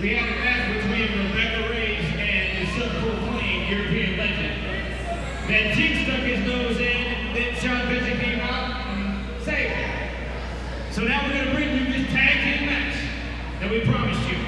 We have a match between Raze and the self-proclaimed European legend. Then Jynx stuck his nose in, then Vincent came out and saved it. So now we're going to bring you this tag team match that we promised you.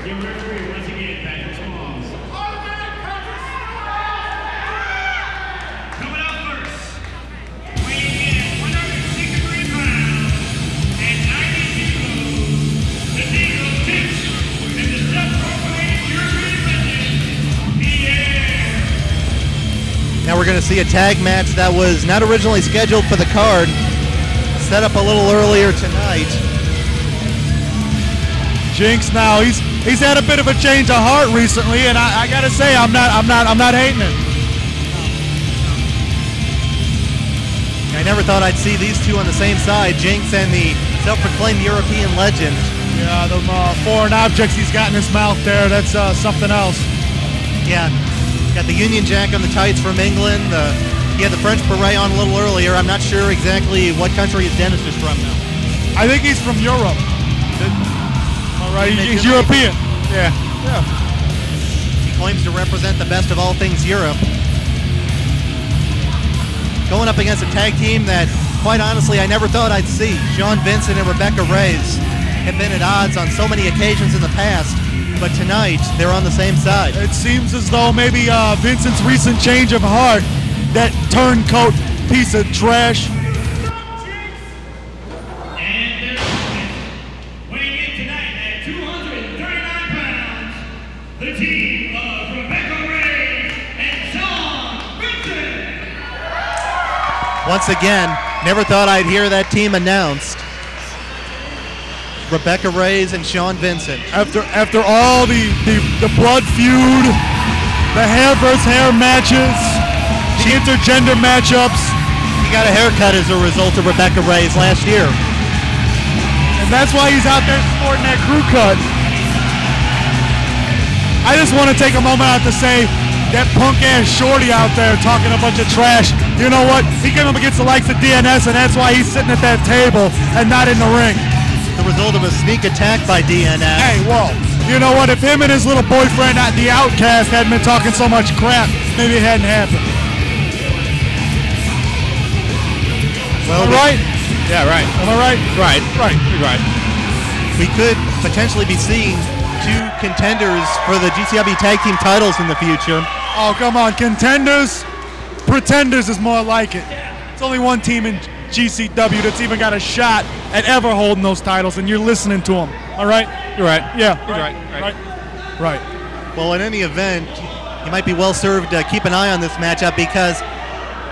Your referee once again, Patrick Smalls. Coming out first, weighing in at 163 pounds and 90 kilos, the Eagle Jynx and the self-proclaimed European legend, Pierre. Now we're going to see a tag match that was not originally scheduled for the card, set up a little earlier tonight. Jynx now, he's had a bit of a change of heart recently, and I gotta say I'm not hating it. I never thought I'd see these two on the same side, Jynx and the self-proclaimed European legend. Yeah, the foreign objects he's got in his mouth there, that's something else. Yeah, got the Union Jack on the tights from England. He had the French beret on a little earlier. I'm not sure exactly what country his dentist is from now. I think he's from Europe. All right, he's European. Yeah. He claims to represent the best of all things Europe. Going up against a tag team that, quite honestly, I never thought I'd see. Vincent and Rebecca Raze have been at odds on so many occasions in the past, but tonight they're on the same side. It seems as though maybe Vincent's recent change of heart, that turncoat piece of trash, the team of Rebecca Raze and Vincent. Once again, never thought I'd hear that team announced. Rebecca Raze and Vincent. After all the blood feud, the hair versus hair matches, the intergender matchups. He got a haircut as a result of Rebecca Raze last year. And that's why he's out there sporting that crew cut. I just want to take a moment out to say that punk-ass shorty out there talking a bunch of trash, you know what? He came up against the likes of DNS, and that's why he's sitting at that table and not in the ring. The result of a sneak attack by DNS. Hey, whoa. You know what? If him and his little boyfriend, the Outcast, hadn't been talking so much crap, maybe it hadn't happened. Well, am I right? Yeah, right. Am I right? Right. You're right. We could potentially be seeing two contenders for the GCW tag team titles in the future. Oh, come on. Contenders? Pretenders is more like it. It's only one team in GCW that's even got a shot at ever holding those titles, and you're listening to them. All right? You're right. Yeah. You're Right. Well, in any event, you might be well served to keep an eye on this matchup, because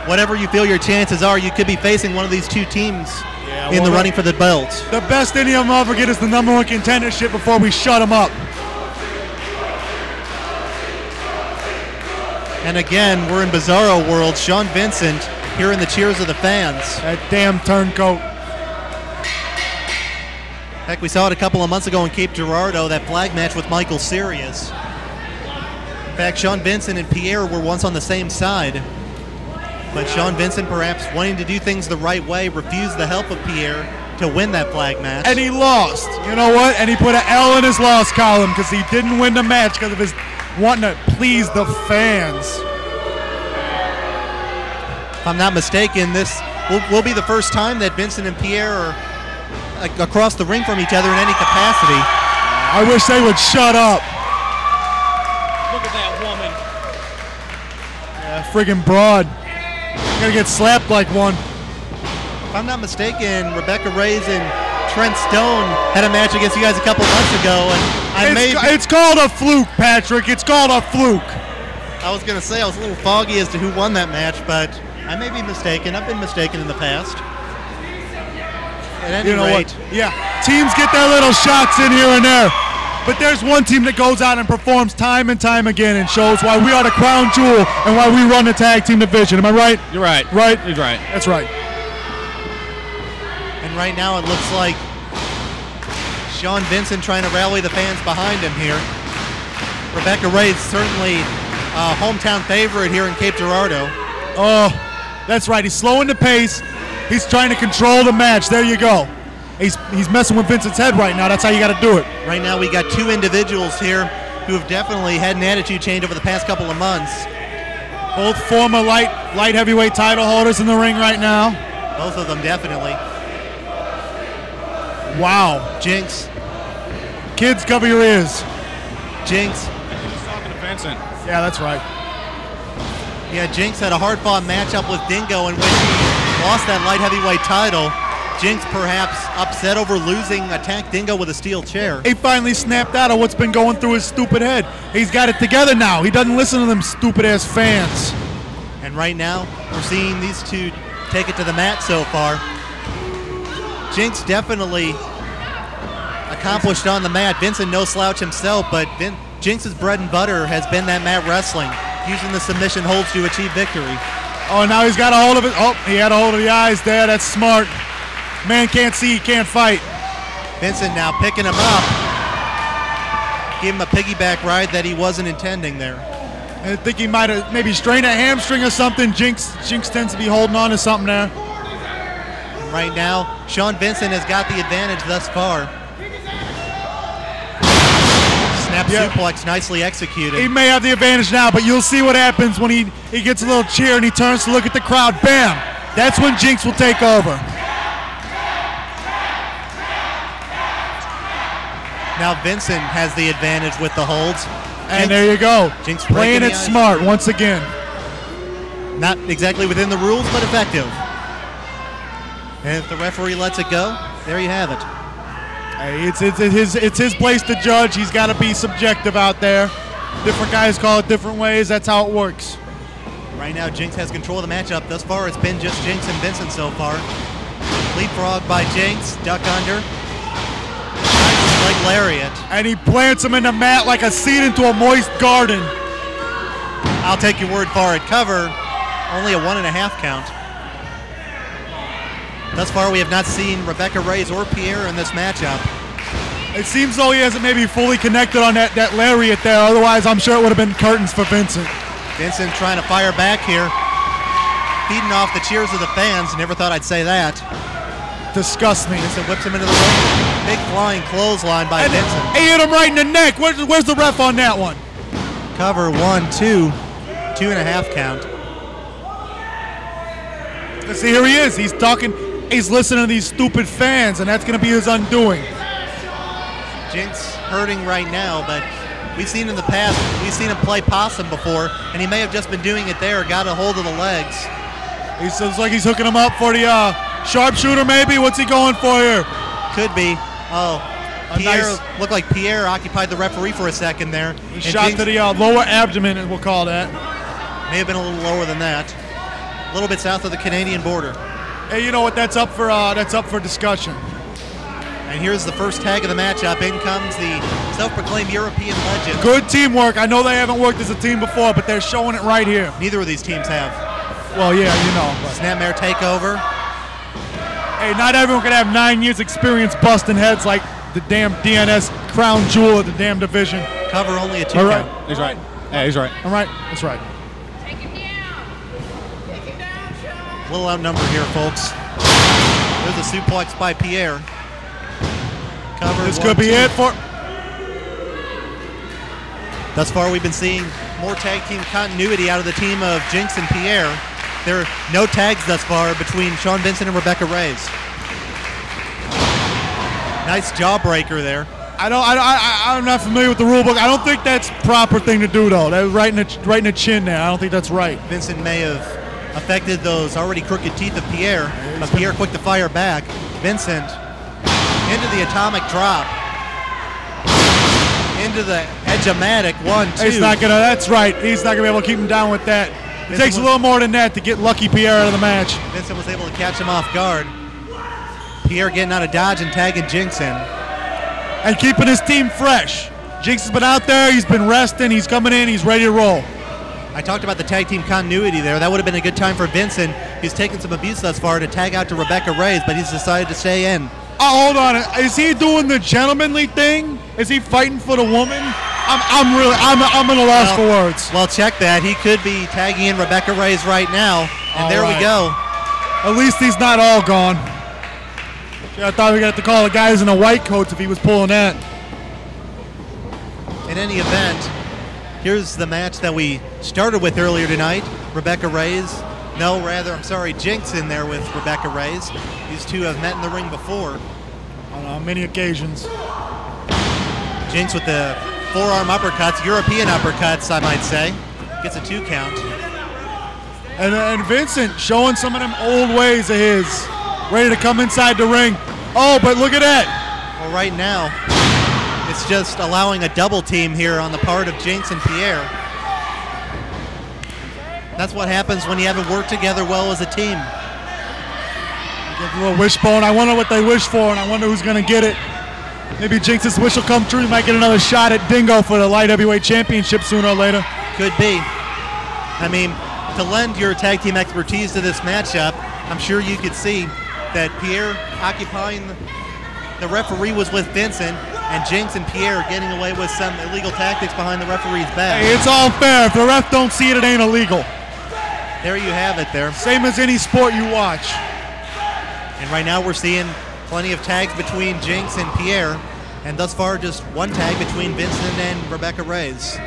whatever you feel your chances are, you could be facing one of these two teams in the running for the belts. The best any of them ever get is the #1 contendership before we shut them up. And again, we're in Bizarro World. Vincent hearing the cheers of the fans. That damn turncoat. Heck, we saw it a couple of months ago in Cape Girardeau, that flag match with Michael Sirius. In fact, Vincent and Pierre were once on the same side. But Vincent, perhaps wanting to do things the right way, refused the help of Pierre to win that flag match. And he lost. You know what? And he put an L in his loss column because he didn't win the match because of his wanting to please the fans. If I'm not mistaken, this will be the first time that Vincent and Pierre are across the ring from each other in any capacity. I wish they would shut up. Look at that woman. Yeah, friggin' broad. Gonna get slapped like one. If I'm not mistaken, Rebecca Raze and Trent Stone had a match against you guys a couple months ago, and it's called a fluke, Patrick. It's called a fluke. I was gonna say I was a little foggy as to who won that match, but I may be mistaken. I've been mistaken in the past. At any rate, what? Yeah, teams get their little shots in here and there. But there's one team that goes out and performs time and time again and shows why we are the crown jewel and why we run the tag team division. Am I right? You're right. Right? You're right. That's right. And right now it looks like Vincent trying to rally the fans behind him here. Rebecca Raze certainly a hometown favorite here in Cape Girardeau. Oh, That's right. He's slowing the pace. He's trying to control the match. There you go. He's messing with Vincent's head right now. That's how you got to do it. Right now we got two individuals here who have definitely had an attitude change over the past couple of months. Both former light heavyweight title holders in the ring right now. Both of them definitely. Wow. Jynx. Kids, cover your ears. Jynx. He's talking to Vincent. Yeah, that's right. Yeah, Jynx had a hard-fought matchup with Dingo in which he lost that light heavyweight title. Jynx perhaps upset over losing, attacked Dingo with a steel chair. He finally snapped out of what's been going through his stupid head. He's got it together now. He doesn't listen to them stupid-ass fans. And right now, we're seeing these two take it to the mat so far. Jynx definitely accomplished on the mat. Vincent no slouch himself, but Jynx's bread and butter has been that mat wrestling, using the submission holds to achieve victory. Oh, now he's got a hold of it. Oh, he had a hold of the eyes there. That's smart. Man can't see, he can't fight. Vincent now picking him up. Gave him a piggyback ride that he wasn't intending there. I think he might have maybe strained a hamstring or something. Jynx tends to be holding on to something there. And right now, Sean Vincent has got the advantage thus far. Snap suplex, nicely executed. He may have the advantage now, but you'll see what happens when he gets a little cheer and he turns to look at the crowd. Bam! That's when Jynx will take over. Now Vincent has the advantage with the holds. And there you go. Jynx playing it smart once again. Not exactly within the rules, but effective. And if the referee lets it go, there you have it. Hey, it's his place to judge. He's got to be subjective out there. Different guys call it different ways. That's how it works. Right now, Jynx has control of the matchup. Thus far, it's been just Jynx and Vincent so far. Leapfrog by Jynx, duck under. Leg lariat. And he plants him in the mat like a seed into a moist garden. I'll take your word for it. Cover, only a 1.5 count. Thus far, we have not seen Rebecca Raze or Pierre in this matchup. It seems though he hasn't maybe fully connected on that lariat there. Otherwise, I'm sure it would have been curtains for Vincent. Vincent trying to fire back here. Feeding off the cheers of the fans. Never thought I'd say that. Disgusts me. Vincent whips him into the ring. Big flying clothesline by Vincent. He hit him right in the neck. Where's the ref on that one? Cover 1, 2, 2.5 count. See, here he is. He's talking. He's listening to these stupid fans, and that's going to be his undoing. Jynx hurting right now, but we've seen in the past, we've seen him play possum before, and he may have just been doing it there, got a hold of the legs. He looks like he's hooking him up for the sharpshooter, maybe. What's he going for here? Could be. Oh, Pierre looked like Pierre occupied the referee for a second there. Shot to the lower abdomen, we'll call that. May have been a little lower than that. A little bit south of the Canadian border. Hey, you know what? That's up for discussion. And here's the first tag of the matchup. In comes the self-proclaimed European legend. Good teamwork. I know they haven't worked as a team before, but they're showing it right here. Neither of these teams have. Well, yeah, you know. But. Snapmare takeover. Hey, not everyone can have 9 years experience busting heads like the damn DNS crown jewel of the damn division. Cover only a 2 All right. count. He's right. Yeah, he's right. All right. That's right. Take him down. Take him down, Sean. A little outnumbered here, folks. There's a suplex by Pierre. Cover. This could be it for. Thus far, we've been seeing more tag team continuity out of the team of Jynx and Pierre. There are no tags thus far between Sean Vincent and Rebecca Raze. Nice jawbreaker there. I'm not familiar with the rule book. I don't think that's proper thing to do though. That was right in the chin there. I don't think that's right. Vincent may have affected those already crooked teeth of Pierre, but Pierre quick to fire back. Vincent into the atomic drop. Into the edge-o-matic 1, 2. He's not gonna. That's right. He's not gonna be able to keep him down with that. It takes a little more than that to get Lucky Pierre out of the match. Vincent was able to catch him off guard. Pierre getting out of dodge and tagging Jynx in. And keeping his team fresh. Jynx has been out there. He's been resting. He's coming in. He's ready to roll. I talked about the tag team continuity there. That would have been a good time for Vincent. He's taken some abuse thus far to tag out to Rebecca Raze, but he's decided to stay in. Oh, hold on. Is he doing the gentlemanly thing? Is he fighting for the woman? I'm at a loss for words. Well, check that. He could be tagging in Rebecca Raze right now. And there we go. At least he's not all gone. I thought we were going to have to call the guys in the white coats if he was pulling that. In any event, here's the match that we started with earlier tonight. Jynx in there with Rebecca Raze. These two have met in the ring before. On many occasions. Jynx with the forearm uppercuts, European uppercuts, I might say. Gets a 2 count. And Vincent showing some of them old ways of his. Ready to come inside the ring. Oh, but look at that. Well, right now, it's just allowing a double team here on the part of Jynx and Pierre. That's what happens when you haven't worked together well as a team. Give a little wishbone. I wonder what they wish for, and I wonder who's going to get it. Maybe Jinx's wish will come true. He might get another shot at Dingo for the light heavyweight championship sooner or later. Could be. I mean, to lend your tag team expertise to this matchup, I'm sure you could see that Pierre occupying the referee was with Vincent, and Jynx and Pierre getting away with some illegal tactics behind the referee's back. Hey, it's all fair. If the ref don't see it, it ain't illegal. There you have it there. Same as any sport you watch. And right now we're seeing plenty of tags between Jynx and Pierre, and thus far just one tag between Vincent and Rebecca Raze.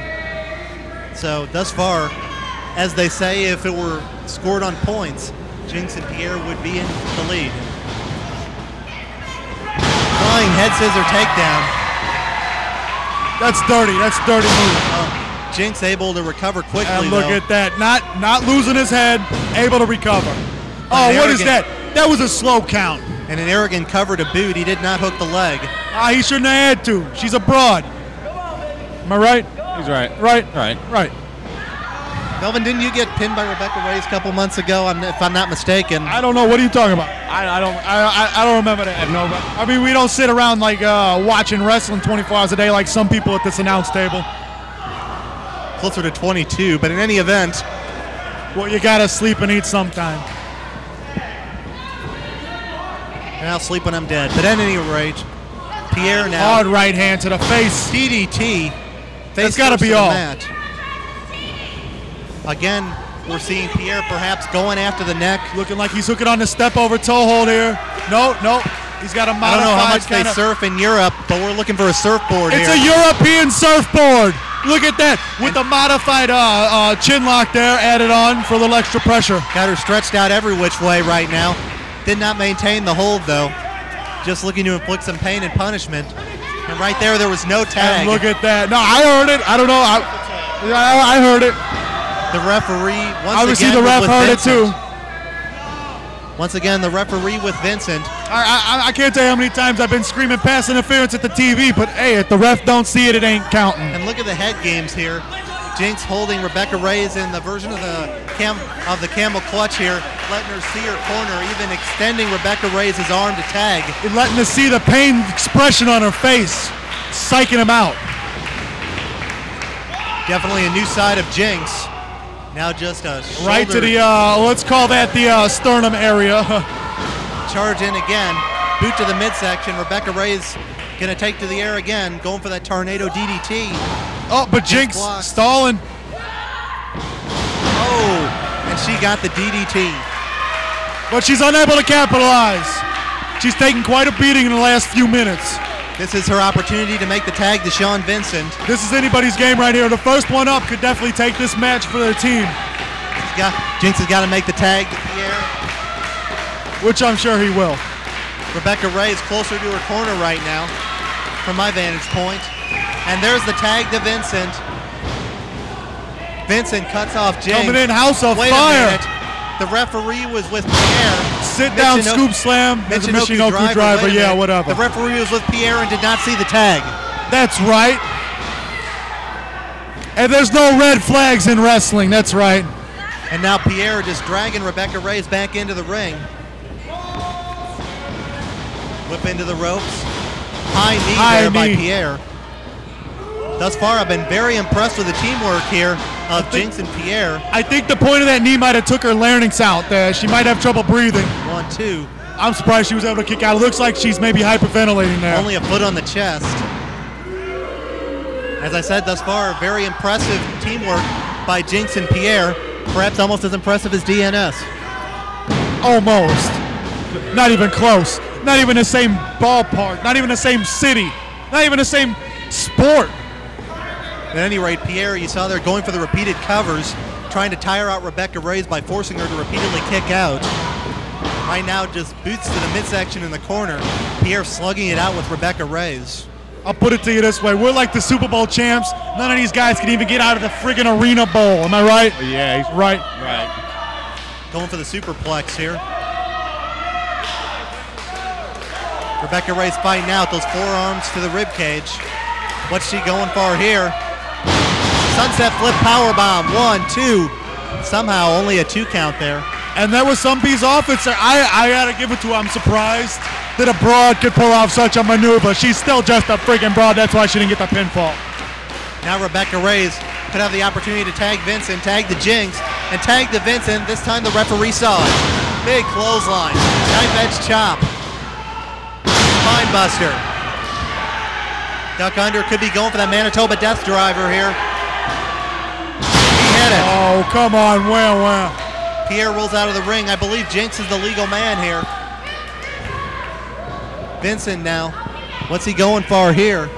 So thus far, as they say, if it were scored on points, Jynx and Pierre would be in the lead. Flying head scissor takedown. That's dirty. That's a dirty move. Jinx able to recover quickly. And look at that. Not losing his head, able to recover. Oh, what is that? That was a slow count. And an arrogant cover to boot. He did not hook the leg. He shouldn't have had to. She's a broad. Am I right? He's right. Right. Right. Melvin, didn't you get pinned by Rebecca Raze a couple months ago, if I'm not mistaken? I don't know. What are you talking about? I don't remember that. No. I mean, we don't sit around like watching wrestling 24 hours a day like some people at this announce table. Closer to 22, but in any event. Well, you got to sleep and eat sometime. And I'll sleep when I'm dead. But at any rate, Pierre now. Hard right hand to the face. DDT. That's got to be all. Mat. Again, we're seeing Pierre perhaps going after the neck. Looking like he's hooking on the step over toe hold here. No. He's got a modified. I don't know how much they surf in Europe, but we're looking for a surfboard here. It's a European surfboard. Look at that. With the modified chin lock there added on for a little extra pressure. Got her stretched out every which way right now. Did not maintain the hold, though. Just looking to inflict some pain and punishment. And right there was no tag. And look at that. No, I heard it. I don't know. I heard it. The referee, obviously the ref heard it too. Once again, the referee with Vincent. I can't tell you how many times I've been screaming pass interference at the TV, but hey, if the ref don't see it, it ain't counting. And look at the head games here. Jinx holding Rebecca Raze in the version of the camel clutch here, letting her see her corner, even extending Rebecca Raze's arm to tag. And letting her see the pain expression on her face, psyching him out. Definitely a new side of Jinx. Now just a shoulder. Right to the, let's call that the sternum area. Charge in again. Boot to the midsection. Rebecca Raze going to take to the air again, going for that tornado DDT. Oh, but Jinx stalling. Oh, and she got the DDT. But she's unable to capitalize. She's taken quite a beating in the last few minutes. This is her opportunity to make the tag to Sean Vincent. This is anybody's game right here. The first one up could definitely take this match for their team. Jinx has got to make the tag to Pierre. Which I'm sure he will. Rebecca Raze closer to her corner right now, from my vantage point. And there's the tag to Vincent. Vincent cuts off Jinx. Coming in, house of Wait fire. A minute. The referee was with Pierre. Sit down, scoop slam. Michinoku driver. Yeah, whatever. The referee was with Pierre and did not see the tag. That's right. And there's no red flags in wrestling. That's right. And now Pierre just dragging Rebecca Raze back into the ring. Whip into the ropes. High knee by Pierre. Thus far, I've been very impressed with the teamwork here of Jinx and Pierre. I think the point of that knee might have took her larynx out. She might have trouble breathing. 1, 2. I'm surprised she was able to kick out. It looks like she's maybe hyperventilating there. Only a foot on the chest. As I said, thus far, very impressive teamwork by Jinx and Pierre. Perhaps almost as impressive as DNS. Almost. Not even close. Not even the same ballpark. Not even the same city. Not even the same sport. At any rate, Pierre, you saw they're going for the repeated covers, trying to tire out Rebecca Raze by forcing her to repeatedly kick out. Right now, just boots to the midsection in the corner. Pierre slugging it out with Rebecca Raze. I'll put it to you this way. We're like the Super Bowl champs. None of these guys can even get out of the friggin' arena bowl. Am I right? Yeah, he's Right. Going for the superplex here. Rebecca Raze fighting out those forearms to the rib cage. What's she going for here? Sunset flip powerbomb. 1, 2. Somehow only a 2 count there. And there was some piece offense there. I gotta give it to her. I'm surprised that a broad could pull off such a maneuver. She's still just a freaking broad. That's why she didn't get the pinfall. Now Rebecca Raze could have the opportunity to tag Vincent, tag the Jynx, and tag the Vincent. This time the referee saw it. Big clothesline. Knife edge chop. Spine buster. Duck under, could be going for that Manitoba Death Driver here. He hit it. Oh, come on. Well. Pierre rolls out of the ring. I believe Jynx is the legal man here. Vincent now. What's he going for here?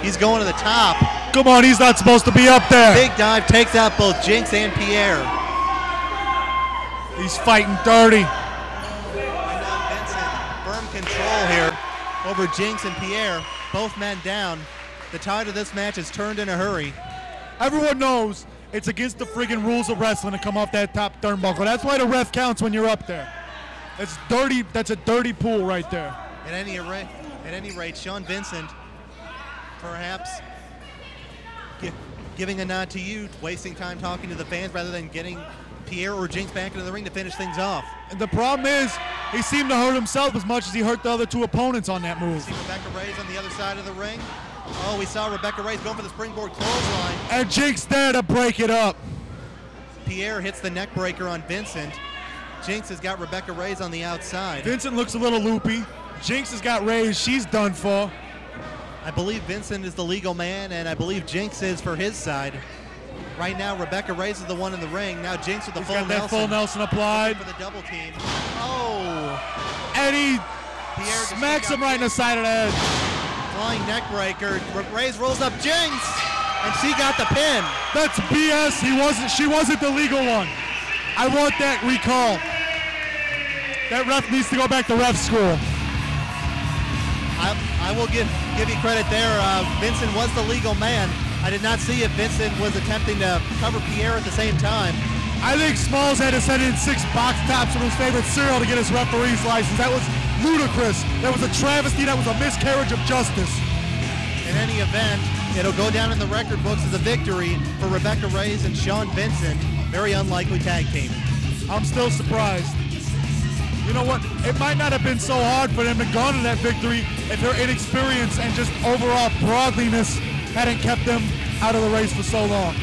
He's going to the top. Come on, he's not supposed to be up there. Big dive takes out both Jynx and Pierre. He's fighting dirty. And now Vincent, firm control here over Jynx and Pierre. Both men down. The tide of this match is turned in a hurry. Everyone knows it's against the friggin' rules of wrestling to come off that top turnbuckle. That's why the ref counts when you're up there. It's dirty. That's a dirty pool right there. At any rate, Sean Vincent, perhaps giving a nod to you, wasting time talking to the fans rather than getting Pierre or Jynx back into the ring to finish things off. And the problem is, he seemed to hurt himself as much as he hurt the other 2 opponents on that move. See Rebecca Raze on the other side of the ring. Oh, we saw Rebecca Raze going for the springboard clothesline. And Jynx there to break it up. Pierre hits the neck breaker on Vincent. Jynx has got Rebecca Raze on the outside. Vincent looks a little loopy. Jynx has got Raze. She's done for. I believe Vincent is the legal man, and I believe Jynx is for his side. Right now, Rebecca Raze is the one in the ring. Now Jynx with the full got that Nelson. full Nelson applied. For the double team. Oh! And he Pierre smacks him right in the side of the head. Flying neck breaker. Raze rolls up Jynx, and she got the pin. That's BS. She wasn't the legal one. I want that recall. That ref needs to go back to ref school. I will give you credit there. Vincent was the legal man. I did not see if Vincent was attempting to cover Pierre at the same time. I think Smalls had to send in 6 box tops from his favorite cereal to get his referee's license. That was ludicrous. That was a travesty. That was a miscarriage of justice. In any event, it'll go down in the record books as a victory for Rebecca Raze and Sean Vincent. Very unlikely tag team. I'm still surprised. You know what? It might not have been so hard for them to garner that victory if their inexperience and just overall broadliness hadn't kept them out of the race for so long.